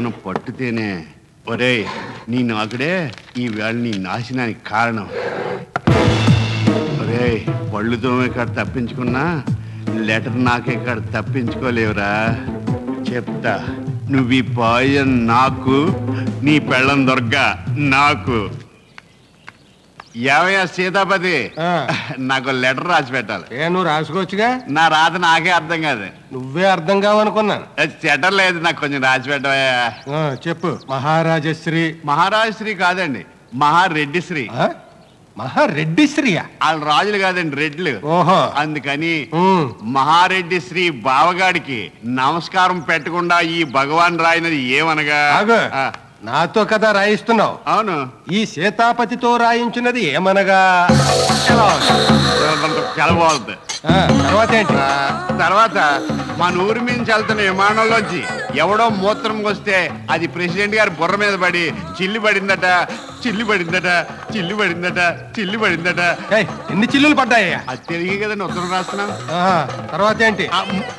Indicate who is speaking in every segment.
Speaker 1: ఏమైనా పట్టుతేనే ఒరేయ్ నీ నాకుడే ఈ వేళ నీ నాశనానికి కారణం. ఒరేయ్ పళ్ళు తోమే కాడ తప్పించుకున్నా లెటర్ నాకే కాడ తప్పించుకోలేవురా. చెప్తా, నువ్వు ఈ పాయిజన్ నాకు, నీ పెళ్ళం దొరక్క నాకు. ఏమయ్యా సీతాపతి, నాకు లెటర్ రాసి పెట్టాలి.
Speaker 2: నువ్వు రాసుకోవచ్చుగా.
Speaker 1: నా రాత నాకే అర్థం కాదు.
Speaker 2: నువ్వే అర్థం కావనుకున్నాను.
Speaker 1: లెటర్ లేదు, నాకు కొంచెం రాసి పెట్టవయ్యా.
Speaker 2: చెప్పు. మహారాజశ్రీ.
Speaker 1: మహారాజశ్రీ కాదండి, మహారెడ్డిశ్రీ.
Speaker 2: మహారెడ్డిశ్రీయా?
Speaker 1: వాళ్ళు రాజులు కాదండి, రెడ్లు.
Speaker 2: ఓహో,
Speaker 1: అందుకని మహారెడ్డి శ్రీ బావగాడికి నమస్కారం పెట్టకుండా ఈ భగవాన్ రాయినది ఏమనగా.
Speaker 2: నాతో కదా రాయిస్తున్నావు?
Speaker 1: అవును.
Speaker 2: ఈ సీతాపతితో రాయించినది ఏమనగా
Speaker 1: చాలా బాగుంది.
Speaker 2: తర్వాత ఏంటి?
Speaker 1: తర్వాత మన ఊరి నుంచి వెళ్తున్న విమానంలోంచి ఎవడో మూత్రం వస్తే అది ప్రెసిడెంట్ గారి బుర్ర మీద పడి చిల్లి పడిందట, చిల్లి పడిందట, చిల్లి పడిందట, చిల్లి పడిందట.
Speaker 2: ఎన్ని చిల్లులు పడ్డాయ్యా?
Speaker 1: అది తెలియ కదండి ఉత్తరం రాస్తున్నాం.
Speaker 2: తర్వాత ఏంటి?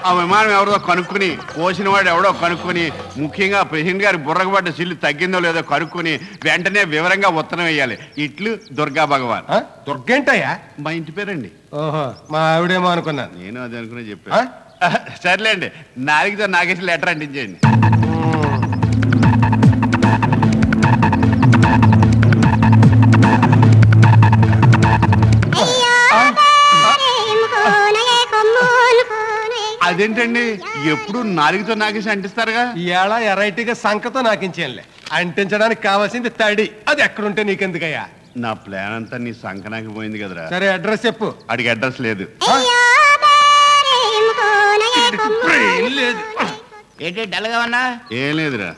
Speaker 1: ఆ విమానం ఎవరో కనుక్కుని, కోసిన వాడు ఎవడో కనుక్కొని, ముఖ్యంగా ప్రెసిడెంట్ గారి బుర్రకు పడ్డ చిల్లు తగ్గిందో లేదో కనుక్కొని వెంటనే వివరంగా ఉత్తరం వేయాలి. ఇట్లు దుర్గా భగవాన్.
Speaker 2: దుర్గేంటయ్యా?
Speaker 1: మా ఇంటి పేరండి.
Speaker 2: ఓహో, మా ఆవిడేమో అనుకున్నాను.
Speaker 1: నేను అది అనుకునే చెప్పా. సర్లేండి, నాలుగుతో నాగేసి లెటర్ అంటించేయండి. అదేంటండి, ఎప్పుడు నాలుగుతో నాగేసి అంటిస్తారుగా?
Speaker 2: ఇవాళ ఎరైటీగా సంకతో నాకించేయంలే. అంటించడానికి కావాల్సింది తడి. అది ఎక్కడుంటే నీకెందుకయ్యా?
Speaker 1: నా ప్లాన్ అంతా నీ సంకనాకి పోయింది కదరా.
Speaker 2: సరే, అడ్రస్ చెప్పు.
Speaker 1: అడిగి అడ్రస్ లేదు.
Speaker 3: ఏంటి డల్గా ఉన్నా?
Speaker 1: ఏం లేదురా.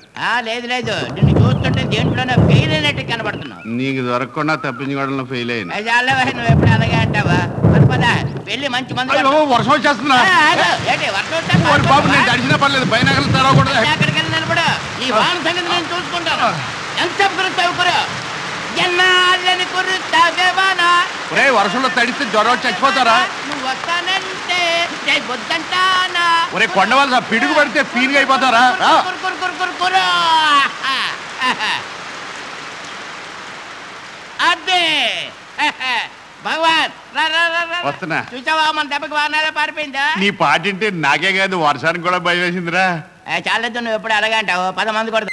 Speaker 3: లేదు లేదు, నిన్ను చూస్తుంటే దేంట్లోనే ఫెయిల్ అయినట్టు కనబడుతున్నావు.
Speaker 1: నీకు దొరకకుండా తప్పించుకోవడంలో ఫెయిల్ అయింది.
Speaker 3: నువ్వు ఎప్పుడు అలాగే అంటావా? పదా వెళ్ళి మంచి మంది.
Speaker 1: వర్షం వచ్చేస్తున్నా. బాబు నేను తడిచినా పర్లేదు, పైన
Speaker 3: ఎక్కడికి వెళ్ళి నిలబడు. ఈ వాన సంగతి నేను చూసుకుంటాను. ఎంత కురుస్తావు కురు ఎన్నాళ్ళని కురుస్తావేవానా?
Speaker 1: వర్షంలో తడిస్తే జ్వరం వచ్చి చచ్చిపోతారా?
Speaker 3: నువ్వు వస్తానంటే వద్దంటానా?
Speaker 1: ఒరే కొండవాళ్ళ పిడుగు పడితే ఫీల్గా అయిపోతారా?
Speaker 3: అదే భగవాన్
Speaker 1: వస్తున్నా.
Speaker 3: చూసావా మన దెబ్బకి వాహనాలే పారిపోయిందా?
Speaker 1: నీ పాటింటే నాకే కాదు వర్షానికి కూడా భయం వేసిందిరా.
Speaker 3: చాలేదు, నువ్వు ఎప్పుడు అలాగే అంటావు. 10 మంది కూడా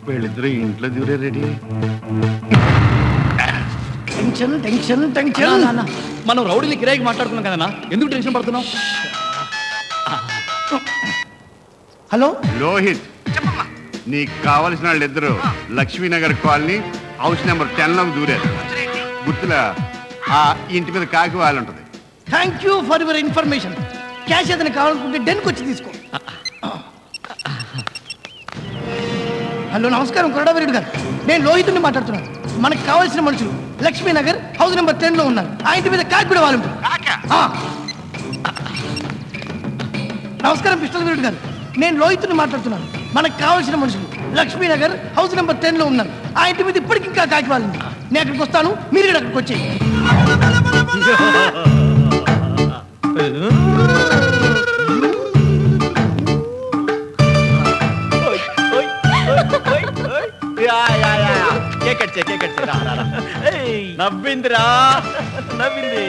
Speaker 1: వీళ్ళిద్దరూ ఇంట్లో దూరే రెడీ.
Speaker 4: Tension tension tension. మనం రౌడీని కిరాయికి మాట్లాడుకున్నాం కదన్నా, ఎందుకు టెన్షన్ పడుతున్నావు?
Speaker 1: హలో లోహిత్, నీకు కావలసిన వాళ్ళిద్దరు లక్ష్మీనగర్ కాలనీ హౌస్ నెంబర్ 10లో దూరారు. గుర్తులా ఆ ఇంటి మీద కాకి వాళ్ళు ఉంటుంది.
Speaker 4: Thank you for your information. Cash ఏదైనా కావాలనుకుంటే డెన్కి వచ్చి తీసుకో. హలో, నమస్కారం కొరడావీరుడు గారు. నేను లోహితుని మాట్లాడుతున్నాను. మనకు కావాల్సిన మనుషులు లక్ష్మీనగర్ హౌస్ నెంబర్ 10లో ఉన్నారు. ఆ ఇంటి మీద కాకి కూడా వాళ్ళు. నమస్కారం పిస్టల్ వీరుడు గారు, నేను లోహితుని మాట్లాడుతున్నాను. మనకు కావాల్సిన మనుషులు లక్ష్మీనగర్ హౌస్ నెంబర్ 10లో ఉన్నారు. ఆ ఇంటి మీద ఇప్పటికి ఇంకా కాకి వాళ్ళు. నేను అక్కడికి వస్తాను, మీరు కూడా అక్కడికి వచ్చేయండి. నవ్విందిరా, నవ్వింది.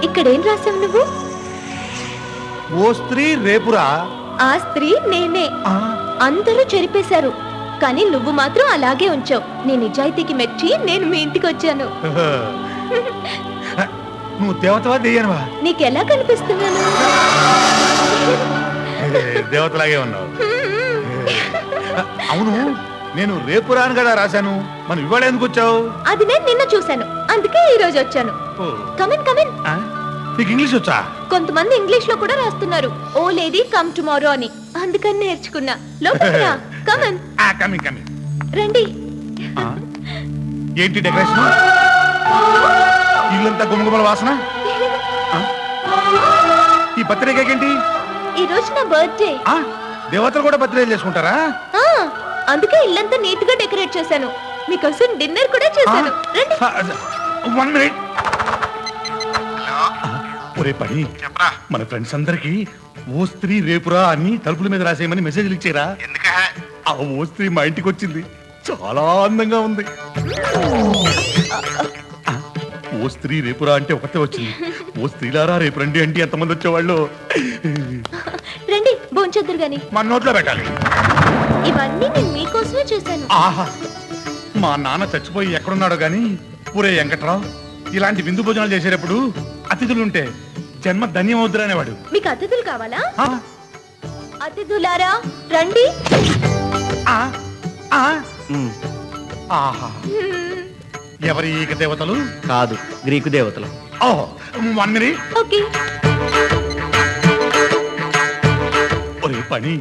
Speaker 5: ఇక్కడేం రాసావు నువ్వు?
Speaker 2: ఓ స్త్రీ రేపురా.
Speaker 5: ఆ స్త్రీ నేనే. అందరూ చెరిపేశారు, కానీ నువ్వు మాత్రం అలాగే ఉంచావు. నీ నిజాయితీకి మెచ్చి నేను మీ ఇంటికి వచ్చాను.
Speaker 2: నువ్వు దేవతవా దెయ్యనవా?
Speaker 5: నీకెలా కనిపిస్తున్నాను?
Speaker 2: దేవతలాగే ఉన్నావు. అవును, నేను రేపు రాను కదా రాశాను. మనం ఇవాళ ఎందుకు వచ్చావు?
Speaker 5: అది నేను నిన్న చూశాను, అందుకే ఈ రోజు వచ్చాను. Come in come in.
Speaker 2: నీకు ఇంగ్లీష్ వచ్చా?
Speaker 5: కొంతమంది ఇంగ్లీష్ లో కూడా రాస్తున్నారు, ఓ లేడీ కమ్ టుమారో అని. అందుకని నేర్చుకున్నా. లోపలికి రా. కమిన్.
Speaker 2: Coming coming.
Speaker 5: రండి.
Speaker 2: ఏంటి డెకరేషన్? ఇల్లంతా గుమగుమల వాసన. ఈ బర్త్డే కేక్ ఏంటి?
Speaker 5: ఈ రోజు నా బర్త్డే.
Speaker 2: దేవతలు కూడా బర్త్డే చేసుకుంటారా?
Speaker 5: అందుకే ఇల్లంతా నీట్ గా డెకరేట్ చేశాను. మీకోసం డిన్నర్ కూడా చేశాను. రండి.
Speaker 6: 1 minute. ఒరే పని మన ఫ్రెండ్స్ అందరికి ఓ స్త్రీ రేపురా అని తలుపుల మీద రాసేయమని మెసేజ్లు ఇచ్చారా? ఆ ఓ స్త్రీ మా ఇంటికి వచ్చింది, చాలా అందంగా ఉంది. ఓ స్త్రీ రేపురా అంటే ఒకటే వచ్చింది. ఓ స్త్రీలారా రేపు రండి అంటే ఎంతమంది వచ్చేవాళ్ళు?
Speaker 5: రండి భోంచేద్దరు గాని.
Speaker 6: మన నోట్లో పెట్టాలి.
Speaker 5: ఇవన్నీ నేను మీకోసమే చేశాను.
Speaker 6: ఆహా, మా నాన్న చచ్చిపోయి ఎక్కడున్నాడో గాని ఊరే వెంకట్రావు ఇలాంటి విందు భోజనాలు చేసేటప్పుడు అతిథులుంటే జన్మ ధన్యమవుద్దురు అనేవాడు.
Speaker 5: మీకు అతిథులు కావాలా?
Speaker 6: ఆ,
Speaker 5: అతిథులారా రండి.
Speaker 6: ఆ, ఆ. ఆహా, ఎవరి ఏక దేవతలు?
Speaker 7: కాదు, గ్రీకు దేవతలు.
Speaker 6: ఓహో, 1 minute.
Speaker 5: ఓకే.
Speaker 6: ఒరే పని,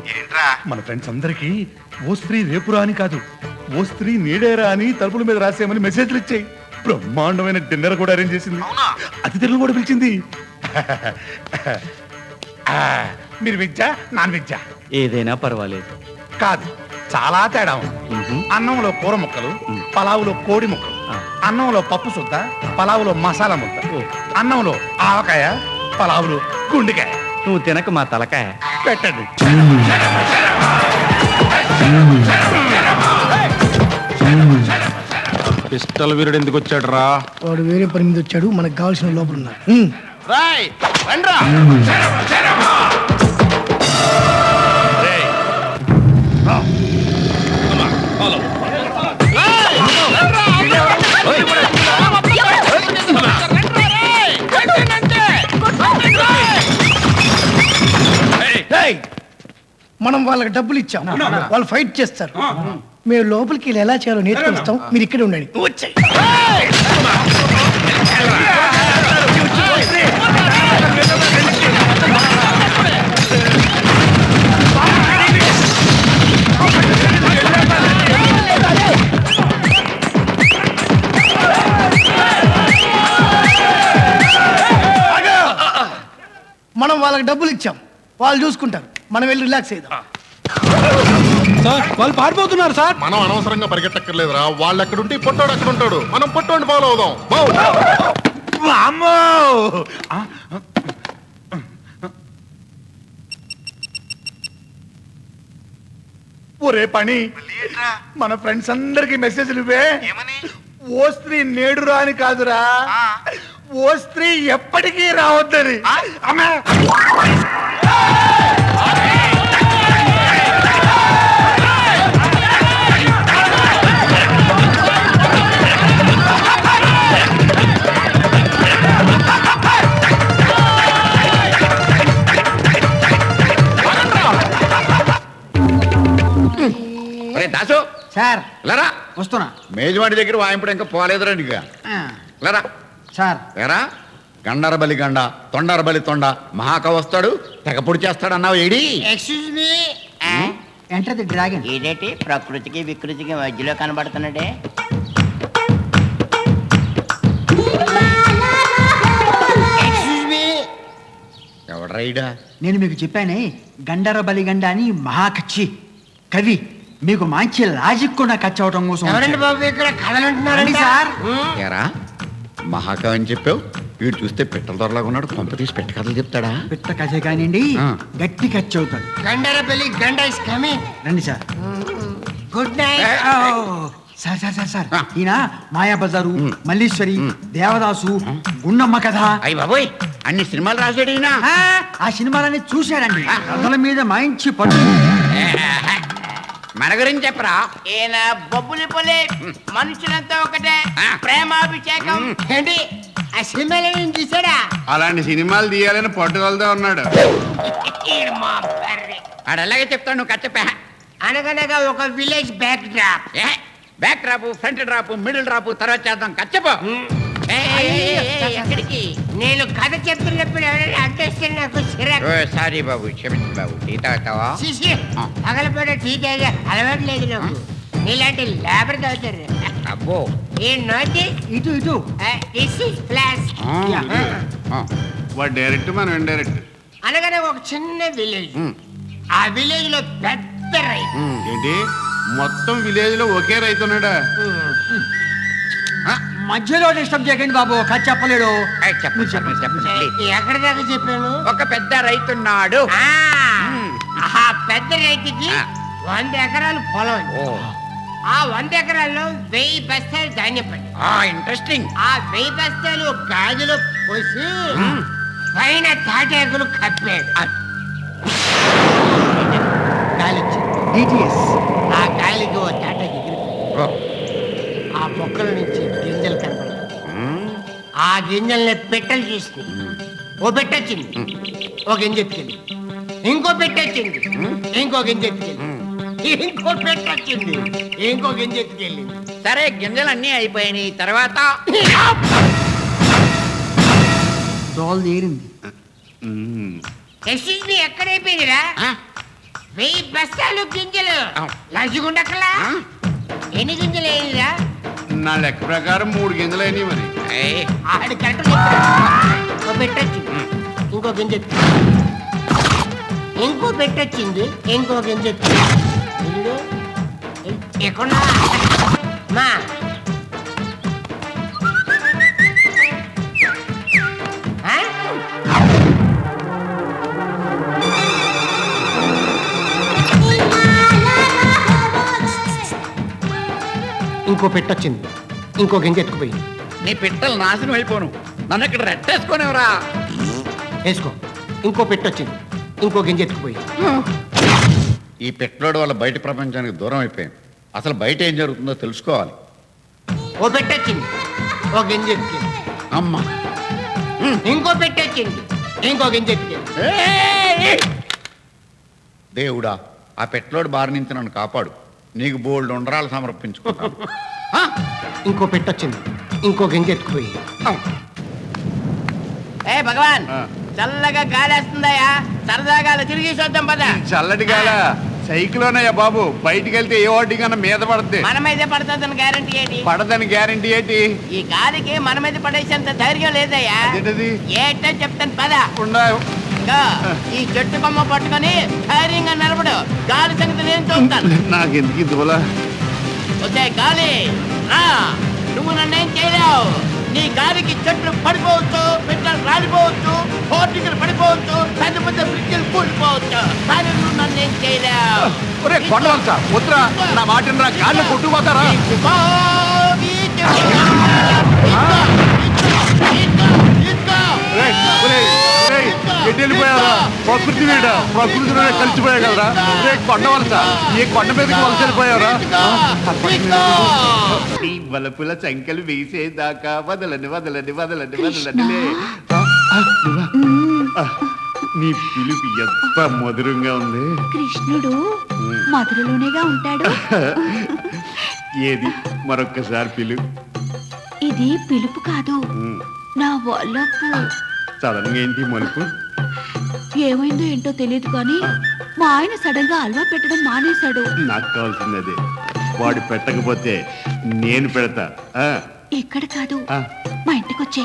Speaker 6: మన ఫ్రెండ్స్ అందరికి ఓ స్త్రీ రేపురా అని కాదు, ఓ స్త్రీ నీడేరా అని తలుపుల మీద రాసేయమని మెసేజ్లు ఇచ్చాయి. బ్రహ్మాండమైన డిన్నర్ కూడా అరేంజ్ చేసింది, అతిథులను కూడా పిలిచింది. ఆ, మీరు వెజ్జా నాన్ వెజ్జా?
Speaker 7: ఏదైనా పర్వాలేదు.
Speaker 6: కాదు, చాలా తేడా ఉంది. అన్నంలో కూర ముక్కలు, పలావులో కోడి ముక్కలు. అన్నంలో పప్పు సుద్ద, పలావులో మసాలా ముద్ద. అన్నంలో ఆవకాయ, పలావులో గుండెకాయ.
Speaker 7: నువ్వు తినక మా తలకాయ.
Speaker 6: పెట్టండి.
Speaker 2: పిస్టల్ వీరుడు ఎందుకు వచ్చాడు రా?
Speaker 4: వాడు వేరే పని మీద వచ్చాడు, మనకు కావాల్సిన లోపల ఉన్నారు.
Speaker 3: రాయ్ రండ్రా.
Speaker 4: మనం వాళ్ళకి డబ్బులు ఇచ్చాం, వాళ్ళు ఫైట్ చేస్తారు. మేము లోపలికి వెళ్ళి ఎలా చేయాలో నేర్చుకొస్తాం. మీరు ఇక్కడే ఉండండి. వచ్చాయి. మనం వాళ్ళకి డబ్బులు ఇచ్చాం, వాళ్ళు చూసుకుంటారు. మనం వెళ్ళి రిలాక్స్ అయిదాం.
Speaker 2: వాళ్ళు పారిపోతున్నారు సార్.
Speaker 8: మనం అనవసరంగా పరిగెట్టక్కర్లేదురా. వాళ్ళు ఎక్కడుంటే ఈ పొట్టోడు అక్కడ ఉంటాడు. మనం పొట్టోడిని ఫాలో అవుదాం.
Speaker 6: వామ్మో! ఆ, ఒరే పని, మన ఫ్రెండ్స్ అందరికి మెసేజ్లు ఇవే. ఓ స్త్రీ నేడు రాని కాదురా, ఓ స్త్రీ ఎప్పటికీ రావద్దని. అమ్మా!
Speaker 3: దాసు
Speaker 9: సార్
Speaker 3: లరా
Speaker 9: వస్తున్నా
Speaker 3: మేజవాడి దగ్గర వాయింపుడు ఇంకా పోలేదురా నీకు. లరా
Speaker 9: సార్.
Speaker 3: ఎరా గండరబలి గండ తొండరబలి తొండ మహాక వస్తాడు తెగపుడు చేస్తాడు అన్నావు. ఏడి
Speaker 9: excuse me, enter the dragon.
Speaker 3: ఏడేటి ప్రకృతికి వికృతికి మధ్యలో కనబడుతున్నాడే.
Speaker 9: Excuse me,
Speaker 3: ఎవడ్రైడా?
Speaker 9: నేను మీకు చెప్పానే గండర బలి గండ అని మహాకచ్చి కవి. మీకు మంచి లాజిక్ కూడా ఖర్చు అవటం కోసం
Speaker 3: ఎవరండి బాబు ఇక్కడ కథలంటున్నారండి
Speaker 9: సార్.
Speaker 3: ఎరా మహాక అని చెప్పావు, వీడు చూస్తే పిట్టల దొరలాగా ఉన్నాడు. కొంప తీసి పెట్ట కథలు చెప్తాడా?
Speaker 9: పిట్ట కథే కానివ్వండి,
Speaker 3: ఆ.
Speaker 9: గట్టి ఖర్చు అవుతాడు.
Speaker 3: గండర బలి గండ ఇస్ కమింగ్.
Speaker 9: రండి sir.
Speaker 3: Good night.
Speaker 9: Sir sir sir sir, ఈయన మాయాబజారు, మల్లీశ్వరి, దేవదాసు, గుండమ్మ కథ.
Speaker 3: అయ్యి బాబోయ్, అన్ని సినిమాలు రాశాడు ఈయన.
Speaker 9: ఆ సినిమాలన్నీ చూశాడండి. కథల మీద మంచి పట్టు.
Speaker 3: మన గురించి చెప్పరా? ఈయన బొబ్బులి పొలి, మనుషులంతా ఒకటే, ప్రేమాభిషేకం. ఏంటి ఆ సినిమాలు చూసాడా?
Speaker 1: అలాంటి సినిమాలు తీయాలని పట్టుదలతో ఉన్నాడు.
Speaker 3: ఆడు అలాగే చెప్తాడు, నువ్వు కచ్చపే. అనగనగా ఒక village back drop. Back drop, front drop, middle drop, తర్వాత చేద్దాం. కచ్చపో. ఎక్కడికి? నేను కథ చెప్తున్నప్పుడు ఎవరైనా అడ్డొస్తే నాకు చిరాకు. సారీ బాబు, క్షమించు బాబు. టీ తాగుతావా? పగలపడే టీ తాగే అలవాటు లేదు నాకు. నీలాంటి లేబర్ తాగుతారు. అబ్బో. ఈ నోటీస్
Speaker 9: ఇటు ఇటు.
Speaker 3: This is flash.
Speaker 1: వాడు డైరెక్ట్, మనం ఇండైరెక్ట్.
Speaker 3: అనగానే ఒక చిన్న విలేజ్. ఆ విలేజ్ లో పెద్ద రైతు.
Speaker 1: ఏంటి మొత్తం విలేజ్ లో ఒకే రైతు ఉన్నాడా?
Speaker 9: మధ్యలో డిస్టర్బ్ చేయకండి బాబు, కథ చెప్పలేడు.
Speaker 7: చెప్పండి చెప్పండి.
Speaker 3: ఎక్కడి దాకా చెప్పాను?
Speaker 7: ఒక పెద్ద రైతున్నాడు.
Speaker 3: ఆ పెద్ద రైతుకి 100 ఎకరాలు పొలం ఉంది. ఆ 100 ఎకరాల్లో 1000 బస్తాలు ధాన్యం పండి.
Speaker 7: ఇంట్రెస్టింగ్.
Speaker 3: ఆ 1000 బస్తాలు గాజులో పోసి పైన తాటాకులు కప్పాడు. గాలి వచ్చింది.
Speaker 9: డిటిఎస్.
Speaker 3: ఆ గాలికి ఓ తాటాకి ఎగిరిపోయింది. ఆ మొక్కల నుంచి గింజలు కనపడతాయి. ఆ గింజల్ని పెట్టెలు చూసింది. ఓ పెట్టొచ్చింది, ఓ గింజ ఎత్తుకెళ్ళి. ఇంకో పెట్టొచ్చింది, ఇంకో గింజ ఎత్తుకెళ్ళి. ఇంకో పెట్టొచ్చింది, ఇంకో గింజ ఎత్తుకెళ్ళింది.
Speaker 7: సరే గింజలన్నీ అయిపోయినాయి. తర్వాత
Speaker 9: దోలు తీరింది.
Speaker 3: Excuse me, ఎక్కడైపోయిందిరా? 1000 బస్తాలు గింజలు లంచుకుండక్కలా ఎన్ని గింజలు వేయరా?
Speaker 1: నా లెక్క ప్రకారం 3 గింజలైనవి మరి.
Speaker 3: ఆడు కరెక్ట్ చెప్పాడు. ఓ పెట్టొచ్చింది, ఇంకో గింజ ఎత్తుకెళ్ళింది. ఇంకో పెట్టొచ్చింది, ఇంకో గింజ ఎత్తుకెళ్ళింది. ఎక్కడ మా ఇంకో పెట్టొచ్చింది, ఇంకో గింజ ఎత్తుకుపోయింది.
Speaker 7: నీ పిట్టలు నాశనం అయిపోను. నన్ను ఇక్కడ రెట్టేసుకునేవరా.
Speaker 3: వేసుకో. ఇంకో పెట్టొచ్చింది, ఇంకో గింజ ఎత్తుకుపోయింది.
Speaker 8: ఈ పెట్రోడ్ వల్ల బయట ప్రపంచానికి దూరం అయిపోయింది. అసలు బయట ఏం జరుగుతుందో తెలుసుకోవాలి.
Speaker 3: ఓ పెట్టొచ్చింది, ఓ గింజ ఎత్తుకెళ్ళి.
Speaker 8: అమ్మా,
Speaker 3: ఇంకో పెట్టొచ్చింది, ఇంకో గింజ ఎత్తుకెళ్ళి.
Speaker 8: దేవుడా, ఆ పెట్రోడ్ బారి నుంచి నన్ను కాపాడు. నీకు బోల్డ్ ఉండ్రాలు సమర్పించుకుంటాను.
Speaker 3: ఇంకో పెట్టొచ్చింది, ఇంకో గింజ ఎత్తుకుపోయింది.
Speaker 7: ఏ భగవాన్,
Speaker 1: ఆ.
Speaker 7: చల్లగా గాలేస్తుందయ్యా. సరదాగా అలా తిరిగి చూద్దాం పద.
Speaker 1: చల్లటి గాల సైకిల్లోనయ్యా బాబు. బయటికి వెళ్తే ఏ వాటి కన్నా మీద పడుతుంది.
Speaker 7: మన మీదే పడుతుందని గ్యారంటీ ఏంటి?
Speaker 1: పడదని గ్యారంటీ ఏంటి?
Speaker 7: ఈ గాలికి మన మీద పడేసేంత ధైర్యం లేదయ్యా.
Speaker 1: అదేంటది?
Speaker 7: ఏంటో చెప్తాను పద.
Speaker 1: ఉండా.
Speaker 7: ఇదిగో, ఈ చెట్టు కొమ్మ పట్టుకొని ధైర్యంగా నిలబడు. గాలి సంగతి నేను చూస్తాను.
Speaker 1: నాకెందుకు దూల?
Speaker 7: వచ్చే గాలి రా. నువ్వు నన్నేం చేయలేవు. నీ గాలికి చెట్లు పడిపోవచ్చు, పిట్టలు రాలిపోవచ్చు, హోర్టికలు పడిపోవచ్చు, పెద్ద పెద్ద బ్రిడ్జిలు కూలిపోవచ్చు. కానీ నువ్వు నన్నేం చేయలేవు.
Speaker 1: ఒరే కొండవలస వద్దురా, నా మాట రా. గాల్లో కొట్టుకుపోతారా? ఎటు వెళ్ళిపోయారా? ప్రకృతి మీద ప్రకృతిలో కలిసిపోయా కదరా. రే కొండవలస, ఈ కొండ మీదకి వలస వెళ్ళిపోయారా? నీ వలపుల సంఖ్యలు వేసేదాకా వదలని వదలని వదలని వదలనిలే. నీ పిలుపు ఎంత మధురంగా ఉంది.
Speaker 5: కృష్ణుడు మధురలోనేగా ఉంటాడు.
Speaker 1: ఏది మరొక్కసారి పిలు.
Speaker 5: ఇది పిలుపు కాదు, నా వల్లపు.
Speaker 1: సడన్ గా ఏంటి మలుపు?
Speaker 5: ఏమైందో ఏంటో తెలియదు కానీ మా ఆయన సడన్ గా హల్వా పెట్టడం మానేశాడు.
Speaker 1: నాకు కావాల్సింది అదే. వాడు పెట్టకపోతే నేను పెడతా.
Speaker 5: ఇక్కడ కాదు,
Speaker 1: ఆ.
Speaker 5: మా ఇంటికి వచ్చే.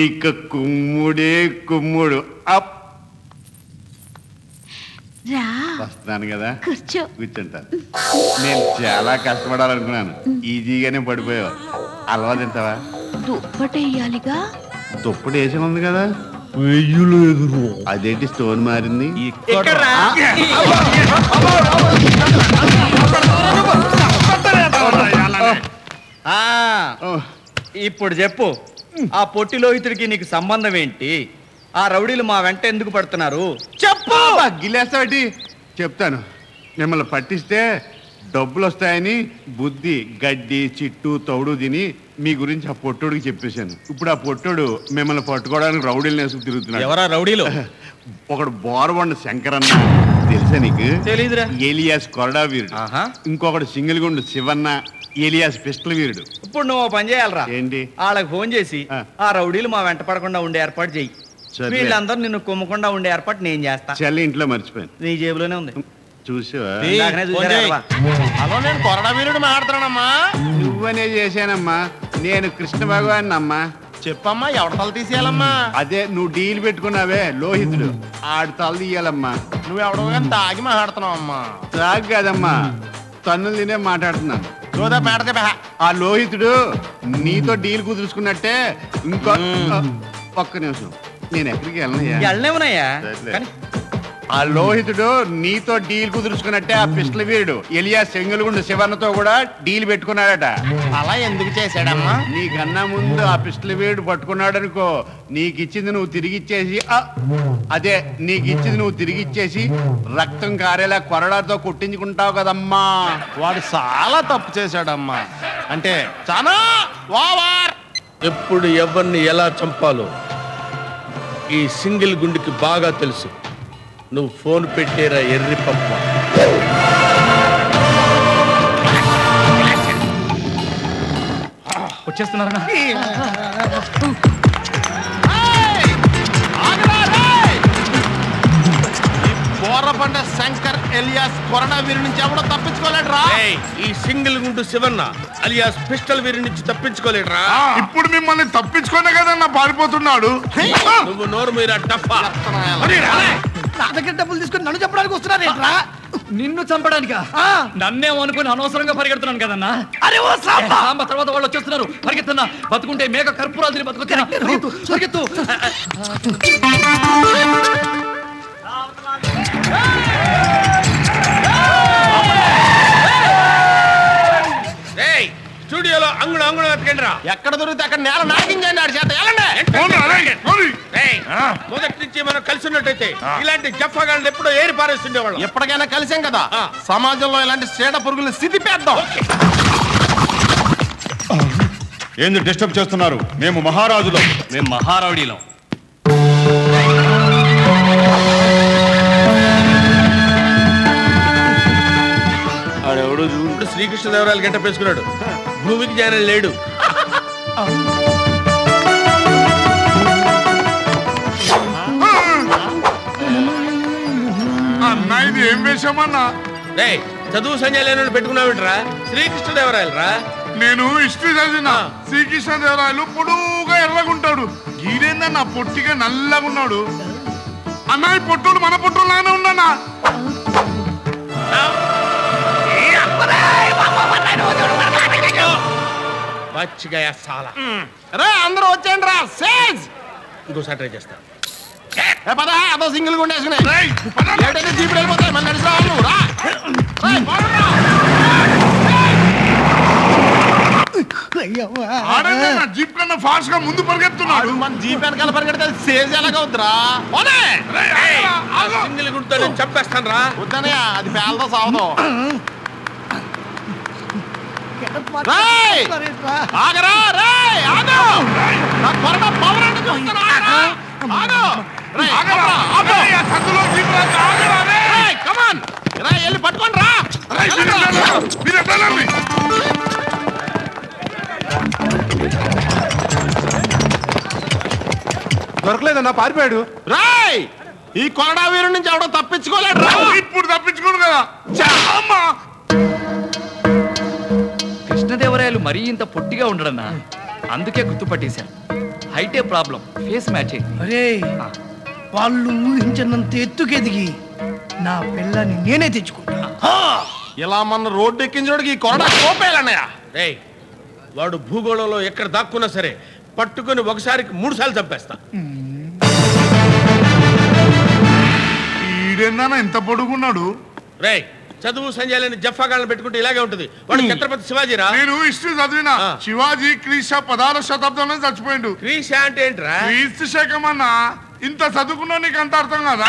Speaker 1: ఇక కుమ్ముడే కుమ్ముడు. అప్
Speaker 5: రా,
Speaker 1: వస్తాను కదా,
Speaker 5: కూర్చో.
Speaker 1: కూర్చుంటా. నేను చాలా కష్టపడాలనుకున్నాను, ఈజీగానే పడిపోయావు. అలవా తింటావా?
Speaker 5: దుప్పటేయాలిగా.
Speaker 1: దుప్పటి వేసి ఉంది కదా. అదేంటి స్టోన్ మారింది?
Speaker 7: ఇప్పుడు చెప్పు, ఆ పొట్టి లోహితుడికి నీకు సంబంధం ఏంటి? ఆ రౌడీలు మా వెంట ఎందుకు పడుతున్నారు? చెప్పు.
Speaker 1: గిలేస్తావేటి? చెప్తాను. మిమ్మల్ని పట్టిస్తే డబ్బులు వస్తాయని బుద్ధి గడ్డి చిట్టు తౌడు తిని మీ గురించి ఆ పొట్టోడికి చెప్పేశాను. ఇప్పుడు ఆ పొట్టోడు మిమ్మల్ని పట్టుకోవడానికి రౌడీలు నేసుకు తిరుగుతున్నాడు.
Speaker 7: ఎవరా రౌడీలు?
Speaker 1: ఒకడు బోరబండ శంకరన్న, తెలుసా నీకు?
Speaker 7: తెలీదురా.
Speaker 1: ఏలియాస్ కొరడా వీరుడు.
Speaker 7: ఆహా.
Speaker 1: ఇంకొకడు సింగిల్గుండు శివన్న, ఏలియాస్ పిస్టల్ వీరుడు.
Speaker 7: ఇప్పుడు నువ్వు ఓ పని చేయాలరా.
Speaker 1: ఏంటి?
Speaker 7: వాళ్ళకి ఫోన్ చేసి
Speaker 1: ఆ.
Speaker 7: ఆ రౌడీలు మా వెంట పడకుండా ఉండే ఏర్పాటు చెయ్యి.
Speaker 1: సరే.
Speaker 7: వీళ్ళందరూ నిన్ను కొమ్మకుండా ఉండే ఏర్పాటు నేను చేస్తా.
Speaker 1: చెల్లి ఇంట్లో మర్చిపోయాను.
Speaker 7: నీ జేబులోనే ఉంది.
Speaker 1: చూసావా?
Speaker 7: ఇందాకనే చూసారా అవ్వ?
Speaker 8: హలో, నేను కొరడా వీరుడు మాట్లాడుతున్నానమ్మా.
Speaker 1: నువ్వనే చేశానమ్మా. నేను కృష్ణ భగవాన్ అమ్మా.
Speaker 2: చెప్పమ్మా ఎవరి తల తీసేయాలమ్మా?
Speaker 1: అదే నువ్వు డీల్ పెట్టుకున్నావే లోహితుడు ఆడి తల తీయాలమ్మా.
Speaker 2: నువ్వెవడో కానీ తాగి మాట్లాడుతున్నావు అమ్మా.
Speaker 1: తాగు కాదమ్మా, తన్నులు తినే మాట్లాడుతున్నాను.
Speaker 2: చూదా మేడదే బెహ.
Speaker 1: ఆ లోహితుడు నీతో డీల్ కుదుర్చుకున్నట్టే ఇంకో ఒక్క నిమిషం, నేను ఎక్కడికి వెళ్ళనయ్యా.
Speaker 9: ఎళ్ళనేవునయ్యా
Speaker 1: సర్లే. ఆ లోహితుడు నీతో డీల్ కుదుర్చుకున్నట్టే ఆ పిస్టల్ వీరుడు ఎలియా సెంగులుగుండు శివన్నతో కూడా డీల్ పెట్టుకున్నాడట.
Speaker 2: అలా ఎందుకు చేశాడమ్మా?
Speaker 1: నీకన్నా ముందు ఆ పిస్టల్ వీరుడు పట్టుకున్నాడు అనుకో, నీకిచ్చింది నువ్వు తిరిగిచ్చేసి అదే నీకిచ్చింది నువ్వు తిరిగిచ్చేసి రక్తం కారేలా కొరడాతో కొట్టించుకుంటావు కదమ్మా.
Speaker 2: వాడు చాలా తప్పు చేశాడమ్మా. అంటే చాలా ఓవర్.
Speaker 10: ఎప్పుడు ఎవరిని ఎలా చంపాలో ఈ సింగిల్ గుండెకి బాగా తెలుసు. నువ్వు ఫోన్ పెట్టేరా ఎర్రి పప్ప.
Speaker 9: వచ్చేస్తున్నారా?
Speaker 2: బోర్రబండ శంకర్ ఎలియాస్ కొరడా వీరి నుంచి ఎవడో తప్పించుకోలేడు రా.
Speaker 10: ఈ సింగిల్ గుండు శివన్న అలియాస్ పిస్టల్ వీరి నుంచి తప్పించుకోలేడురా.
Speaker 6: ఇప్పుడు మిమ్మల్ని తప్పించుకునే కదన్నా పారిపోతున్నాడు.
Speaker 10: నువ్వు నోరు మీరా టఫా.
Speaker 4: నా దగ్గర డబ్బులు తీసుకుని నన్ను చెప్పడానికి వస్తున్నారేంట్రా?
Speaker 9: నిన్ను చంపడానికా? నన్నేమో అనుకుని అనవసరంగా పరిగెడుతున్నాను కదన్నా.
Speaker 4: అరే ఓ సాంబా!
Speaker 9: సాంబ తర్వాత వాళ్ళు వచ్చేస్తున్నారు. పరిగెత్తున్నా, బతుకుంటే మేక కర్పూరాలు తిని బతుకుతున్నా. పరిగెత్తు.
Speaker 10: స్టూడియోలో అంగుడు అంగుడు వెతకండిరా.
Speaker 2: ఎక్కడ దొరికితే అక్కడ నేల నాకించండి ఆడి చేత.
Speaker 10: మొదటి నుంచి మనం కలిసి ఉన్నట్టయితే ఇలాంటి జఫాగాళ్ళని ఎప్పుడో ఏరి పారేస్తుండేవాళ్ళం.
Speaker 2: ఎప్పటికైనా కలిసాం కదా, సమాజంలో ఇలాంటి చీడ పురుగులు స్థితి పేద్దాం.
Speaker 6: ఏంది డిస్టర్బ్ చేస్తున్నారు? మేము మహారాజులం.
Speaker 10: మేము మహారౌడీలం. ఆడెవడు చూడు శ్రీకృష్ణదేవరాయలు గంట పేసుకున్నాడు. భూమికి జాయిన్ లేడు.
Speaker 6: అన్నా ఇది ఏం వేషమన్నా?
Speaker 10: చదువు సంజయ్ లేని పెట్టుకున్నావిట్రా? శ్రీకృష్ణదేవరాయలు రా.
Speaker 6: నేను హిస్టరీ చదివిన. శ్రీకృష్ణదేవరాయలు పొడుగా ఎర్రగుంటాడు, గీడేందన్నా పొట్టిగా నల్లగున్నాడు. అన్నా ఈ పొట్టుడు మన పొట్టులానే ఉన్నానా?
Speaker 2: అందరూ వచ్చేయండి రా. సేజ్
Speaker 10: ఇంకోసారి ట్రై చేస్తా.
Speaker 2: పద అదో సింగిల్ గుండేసుకునే జీప్ వెళ్ళిపోతాయి. మన నడిచి రావాలి నువ్వు రా.
Speaker 6: జీప్ కన్నా ఫాస్ట్ గా ముందు పరిగెత్తున్నాడు.
Speaker 2: మన జీప్ వెనకాల పరిగెడితే సేజ్ ఎలాగవుద్దురా?
Speaker 10: సింగిల్ గుంటతో నేను చంపేస్తాను రా.
Speaker 2: వద్దనయ్యా, అది పేలతో సావదు. ఆగరా రేయ్, ఆగు. నా కొరడా పవర్ అంటే చూస్తాను. ఆగు. కమాన్ రా, వెళ్ళి పట్టుకోండి రా. దొరకలేదన్నా, పారిపోయాడు. రాయ్, ఈ కొరడా వీరు నుంచి ఎవడో తప్పించుకోలేడు రా.
Speaker 6: ఇప్పుడు తప్పించుకోడు కదా.
Speaker 9: కృష్ణదేవరాయలు మరీ ఇంత పొట్టిగా ఉండడన్నా, అందుకే గుర్తుపట్టేశాను. హైటే ప్రాబ్లం, ఫేస్ మ్యాచింగ్.
Speaker 4: అరే వాళ్ళు ఊహించినంత ఎత్తుకెదిగి నా పిల్లని నేనే తెచ్చుకుంటా.
Speaker 2: ఇలా మన రోడ్డు ఎక్కించడానికి ఈ కొరడా కోపేయాలన్నయ్య.
Speaker 10: రేయ్, వాడు భూగోళంలో ఎక్కడ దాక్కున్నా సరే పట్టుకొని ఒకసారికి 3 సార్లు చంపేస్తా.
Speaker 6: ఈడేందన్నా ఇంత పొడుగున్నాడు?
Speaker 10: రేయ్, చదువు సంజయాలని జఫాగాళ్ళని పెట్టుకుంటే ఇలాగే ఉంటుంది. వాడు ఛత్రపతి శివాజీరా.
Speaker 6: నేను హిస్టరీ చదివిన. శివాజీ క్రీస్తు 16వ శతాబ్దంలో చచ్చిపోయిండు.
Speaker 10: క్రీశా అంటే ఏంట్రా?
Speaker 6: క్రీస్తు శకం అన్నా. ఇంత చదువుకున్నా నీకు అంత అర్థం కదా?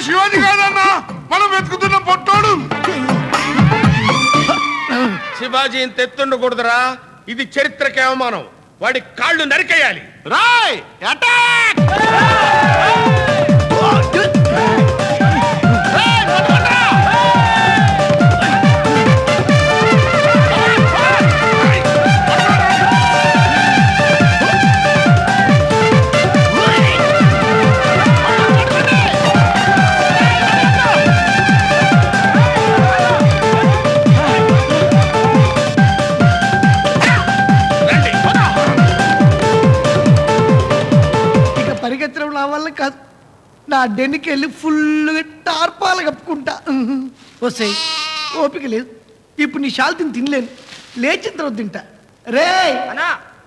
Speaker 6: శివాజీ కాదన్నా, మనం వెతుకుతున్న పొట్టోడు.
Speaker 10: శివాజీ ఇంత ఎత్తుండకూడదురా. ఇది చరిత్రకి అవమానం. వాడి కాళ్ళు నరికేయాలి.
Speaker 2: రాయ్ అటాక్
Speaker 4: ఇక పరిగెత్తడం నా వల్ల కాదు. నా డెన్నికి వెళ్ళి ఫుల్గా టార్పాలు కప్పుకుంటా. వస్తే ఓపిక లేదు. ఇప్పుడు నీ శాల్తీని తినలేను. లేచిన తర్వాత తింటా. రే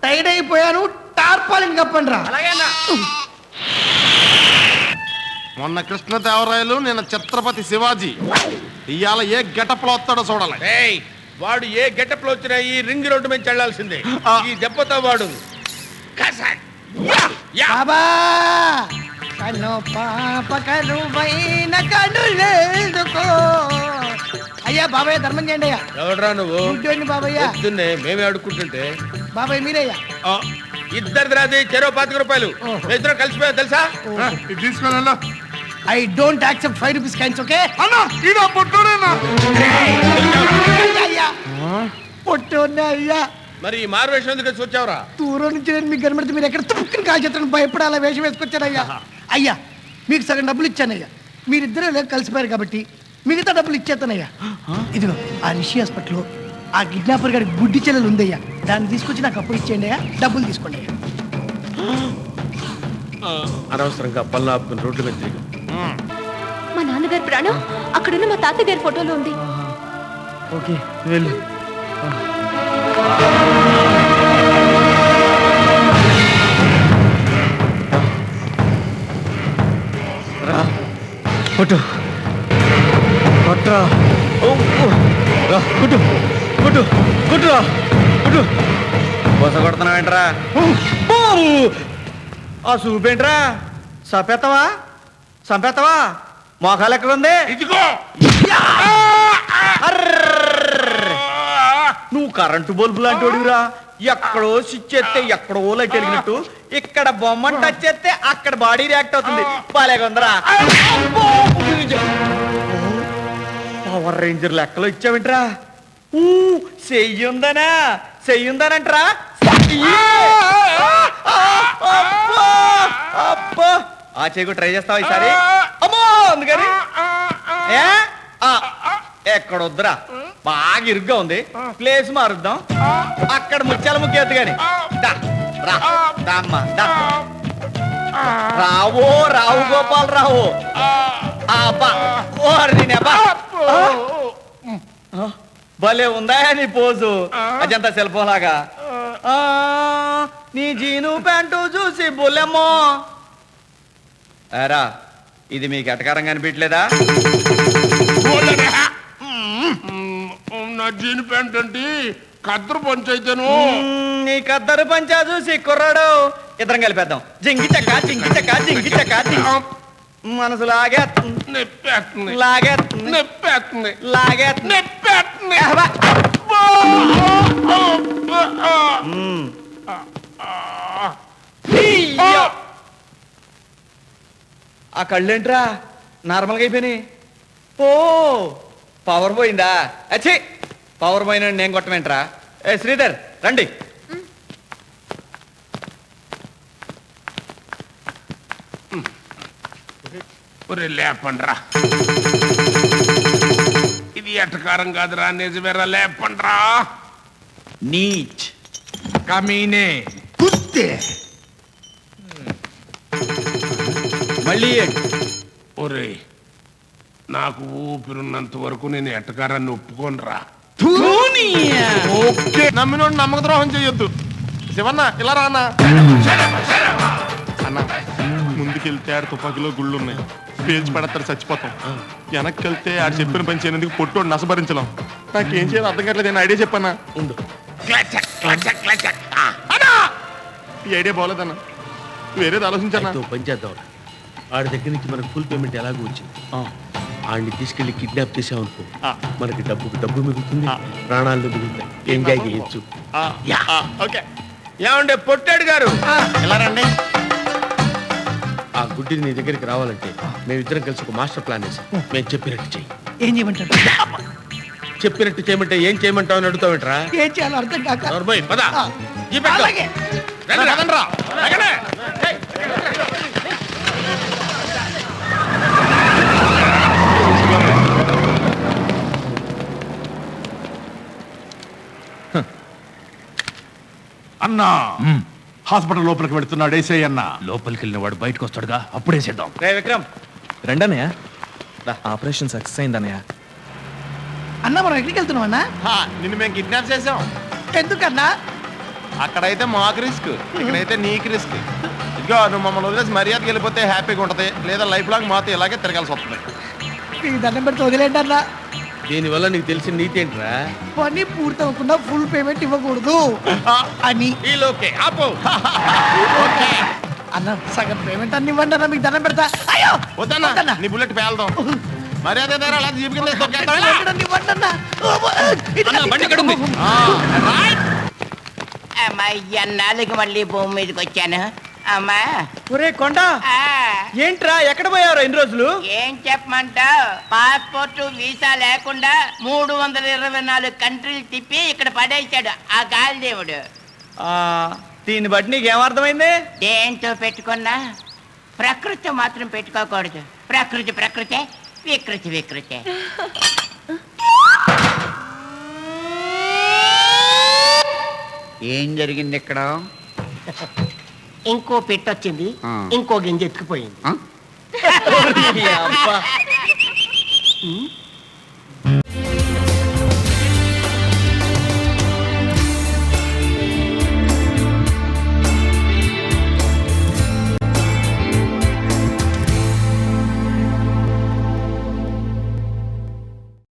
Speaker 4: టైడ్ అయిపోయాను. టార్పాలిని కప్పండి రా.
Speaker 2: మొన్న కృష్ణదేవరాయలు నిన్న ఛత్రపతి శివాజీ. ఇవాళ ఏ గెటప్ లో వస్తాడో చూడాలి.
Speaker 10: ఏయ్, వాడు ఏ గెటప్ లో వచ్చినా ఈ రింగ్ రోడ్డు మీద చెల్లాల్సిందే. ఈ దెబ్బతో వాడు కసాక్. యా.
Speaker 4: బాబా కను పాప కరువైన కనులేదుకో. అయ్యా బాబాయ్ ధర్మం చేయండి అయ్యా.
Speaker 10: ఎవడ్రా నువ్వు?
Speaker 4: గుడ్డోడిని బాబయ్య.
Speaker 10: పొద్దున్నే మేమే అడుక్కుంటుంటే
Speaker 4: బాబాయ్ మీరయ్యా.
Speaker 10: ఇద్దరిది రాది చెరో 25 రూపాయలు. ఇద్దరు కలిసిపోయా తెలుసా?
Speaker 2: తీసుకున్నా
Speaker 4: I don't accept 5 rupees coins. Okay
Speaker 2: అన్నా ఈడ పొట్టోడేనా?
Speaker 4: అయ్యా పొట్టోనే అయ్యా.
Speaker 10: మరి ఈ మారువేషం ఎందుకు వచ్చావురా?
Speaker 4: దూరం నుంచి నేను మీకు కనబడితే మీరు ఎక్కడ తుప్పుకుని కాల్చేస్తాను భయపడి అలా వేషం వేసుకొచ్చానయ్యా. అయ్యా మీకు సగం డబ్బులు ఇచ్చానయ్యా. మీరిద్దరే లేక కలిసిపోయారు కాబట్టి మిగతా డబ్బులు ఇచ్చేస్తానయ్యా. ఇదిగో ఆ రిషి హాస్పిటల్లో ఆ కిడ్నాపర్ గారి గుడ్డి చెల్లెలు ఉందయ్యా. దాన్ని తీసుకొచ్చి నాకు అప్పు ఇచ్చేయండి అయ్యా. డబ్బులు తీసుకోండి అయ్యా.
Speaker 10: అనవసరంగా పనులు ఆపుకుని రోడ్డు మీద తిరిగి.
Speaker 5: మా నాన్నగారి ప్రాణం అక్కడున్న మా తాతగారి ఫోటోలో ఉంది.
Speaker 6: ఓకే వెళ్ళు. కొట్టు కొట్రా. కొట్టు కొట్టు కొట్టురా కొట్టు. బొస కొడుతున్నావేంట్రా? ఆ చూపేంట్రా? చంపేస్తావా చంపేస్తావా? మోకాలు ఎక్కడ ఉంది?
Speaker 10: ఇదిగో
Speaker 6: నువ్వు కరెంటు బల్బు లాంటి వాడివిరా. ఎక్కడో స్విచ్ ఎత్తే ఎక్కడో లైట్ వెలిగినట్టు ఇక్కడ బొమ్మను టచ్ చేస్తే అక్కడ బాడీ రియాక్ట్ అవుతుంది. బాలేగుందరా. పవర్ రేంజర్ లెక్కలో ఇచ్చావేంట్రా? చెయ్యుందనా చెయ్యుందనంట్రా. ఆ చెయ్యి ట్రై చేస్తావా ఈసారి? అమ్మో అందుకని ఎక్కడొద్దురా. బాగా ఇరుగ్గా ఉంది. ప్లేస్ మారుద్దాం. అక్కడ ముత్యాల ముగ్గేద్దు గాని. రావో రావు గోపాల్ రావు. భలే ఉందా నీ పోజు? అజంతా సెల్ఫోన్ లాగా. నీ జీను ప్యాంటు చూసి బుల్లెమ్మో. ఏరా ఇది మీకు ఎటకారంగా అనిపించలేదా?
Speaker 10: నా జీన్ ప్యాంట్ అంటే కద్దరు పంచైతేను.
Speaker 6: నీ కద్దరు పంచా చూసి కుర్రాడు ఇద్దరం కలిపేద్దాం. జింగి చక్క జింగి చక్క జింగి చక్క. మనసు లాగేస్తుంది లాగేస్తుంది
Speaker 10: నెప్పేస్తుంది
Speaker 6: లాగేస్తుంది.
Speaker 10: నెప్పేస్తుంది.
Speaker 6: ఆ కళ్ళేంట్రా నార్మల్గా అయిపోయినాయి? ఓ పవర్ పోయిందా? అచ్చి పవర్ పోయిన నేను కొట్టమేంట్రా? ఏ శ్రీధర్ రండి.
Speaker 10: ఒరే లేపండ్రా. ఇది ఎటకారం కాదురా, నిజమేరా. లేపండ్రా.
Speaker 6: నీచ్
Speaker 10: కమీనే
Speaker 4: కుత్తే
Speaker 6: మళ్ళీ
Speaker 10: ఒరే, నాకు ఊపిరున్నంత వరకు నేను ఎటకారాన్ని ఒప్పుకోనరా.
Speaker 2: ఓకే నమ్మినోడు నమ్మక ద్రోహం చేయొద్దు. శివన్న ఇలా రా అన్న. అన్న ముందుకెళ్తే ఆడ తుపాకీలో గుళ్ళు ఉన్నాయి. పేల్చి పడతారు చచ్చిపోతాం. వెనక్కి వెళ్తే ఆడు చెప్పిన పని చేయనందుకు పొట్టోడు నసభరించలేం. నాకేం చేయాలో అర్థం కావట్లేదు. నేను ఐడియా చెప్పన్నా.
Speaker 10: ఉండు.
Speaker 2: ఈ ఐడియా బాగోలేదన్న. వేరేది ఆలోచించన్నా.
Speaker 10: పని చేద్దాం. ఆడి దగ్గర నుంచి మనకు ఫుల్ పేమెంట్ ఎలాగో వచ్చింది. ఆడిని తీసుకెళ్లి కిడ్నాప్ చేసామనుకో, మనకి డబ్బు మిగులుతుంది, ప్రాణాలు మిగులుతాయి. ఎంజాయ్ చేయొచ్చు.
Speaker 2: ఓకే
Speaker 10: ఏమండే పొట్టాడు గారు
Speaker 2: ఎలా రండి.
Speaker 10: ఆ గుడ్డిని నీ దగ్గరికి రావాలంటే మేమిద్దరం కలిసి ఒక మాస్టర్ ప్లాన్ వేసాం. మేము చెప్పినట్టు చెయ్యి.
Speaker 4: ఏం చేయమంటాడు?
Speaker 10: చెప్పినట్టు చేయమంటే ఏం చేయమంటావు అని అడుగుతావేంట్రా?
Speaker 4: ఏం చేయాలో అర్థం కాక
Speaker 10: నోర్మోయ్, పద.
Speaker 4: ఆ,
Speaker 10: ఈ పెట్టు.
Speaker 4: అలాగే.
Speaker 10: రండి, రండి రా. ఎక్కడే? ఏయ్.
Speaker 6: అన్నా హాస్పిటల్ లోపలికి వెళ్తున్నాడు, వేసేయ్ అన్నా.
Speaker 11: లోపలికి వెళ్ళిన వాడు బయటకు వస్తాడుగా, అప్పుడేసేద్దాం.
Speaker 10: రే విక్రమ్,
Speaker 11: రెండన్నయ్య ఆపరేషన్ సక్సెస్ అయిందన్నయ్య.
Speaker 4: అన్న మనం ఎక్కడికి వెళ్తున్నాం అన్నా?
Speaker 2: నిన్ను మేము కిడ్నాప్ చేసాం.
Speaker 4: ఎందుకన్నా?
Speaker 2: అక్కడైతే మాకు రిస్క్, ఇక్కడైతే నీకు రిస్క్. ఇదిగో నువ్వు మమ్మల్ని వదిలేసి మర్యాదకి వెళ్ళిపోతే హ్యాపీగా ఉంటది, లేదా లైఫ్ లాంగ్ మాతో ఇలాగే తిరగాల్సి వస్తుంది.
Speaker 4: మీ దండం పెడితే వదిలేండి అన్న.
Speaker 10: దీనివల్ల నీకు తెలిసిన నీతి ఏంట్రా?
Speaker 4: పని పూర్తవకుండా ఫుల్ పేమెంట్ ఇవ్వకూడదు అని.
Speaker 10: ఈ లోకే ఆపు.
Speaker 4: అన్న సగం పేమెంట్ అన్ని ఇవ్వండి అన్న, మీకు దండం పెడతా. అయ్యో
Speaker 2: వద్దన్నా,
Speaker 4: వద్దన్నా.
Speaker 2: నీ బుల్లెట్ పేల్దాం. మర్యాద దగ్గర అలా జీప్ కింద వేసి తొక్కేస్తావా?
Speaker 4: ఇవ్వండి అన్న, ఇవ్వండి అన్న.
Speaker 11: అన్న, బండి ఇక్కడ ఉంది.
Speaker 3: అమ్మా ఎన్నాళ్ళకి మళ్ళీ భూమి మీదకి వచ్చాను. అమ్మా
Speaker 9: ఒరే కొండ,
Speaker 3: ఆ,
Speaker 9: ఏంట్రా ఎక్కడ పోయారు ఇన్ని రోజులు?
Speaker 3: ఏం చెప్పమంటావు? పాస్పోర్ట్ వీసా లేకుండా 324 కంట్రీలు తిప్పి ఇక్కడ పడేశాడు ఆ గాలిదేవుడు.
Speaker 9: దీన్ని బట్టి నీకేమర్థమైంది?
Speaker 3: దేంతో పెట్టుకున్నా ప్రకృతి మాత్రం పెట్టుకోకూడదు. ప్రకృతి ప్రకృతే, వికృతి వికృతే.
Speaker 8: ఏం జరిగింది ఇక్కడ?
Speaker 3: ఇంకో పెట్టొచ్చింది,
Speaker 8: ఆ.
Speaker 3: ఇంకో గింజ ఎత్తుకుపోయింది.
Speaker 8: ఆ?
Speaker 9: అబ్బా.